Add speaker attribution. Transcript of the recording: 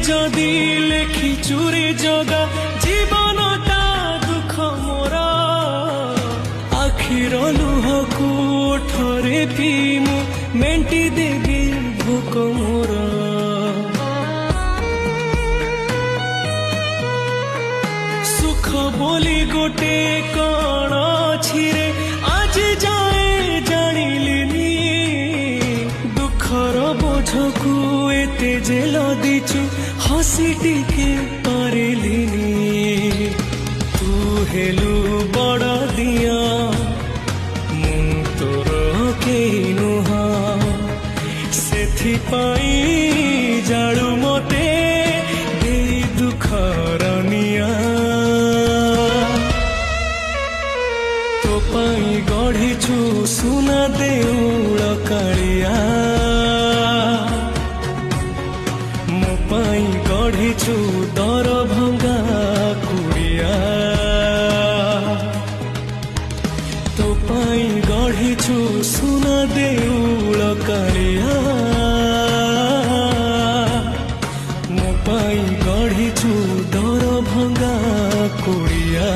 Speaker 1: जदि लेखी चूरे जगा जीवनटा दुख मोर आखिर लुह कोठरे पीमु मेंटी देवी भोक मोर सुख बोली गोटे कण अछि रे आज जाए जानिलिनी दुखर बोझकु एते जेल दिचु हसी टिके पारिलिनी तू हेलु बड़ दिया मु तोर केही नुहा सेथिपाई जाळु मते देई दुखर निया तो पाई गढ़ीछु सुना देउळ कालिया मो पाई गढ़ीछु दर भंगा कुड़िया तो पाई गढ़ीछु सुना देउळ कालिया मो पाई गढ़ीछु दर भंगा कुड़िया।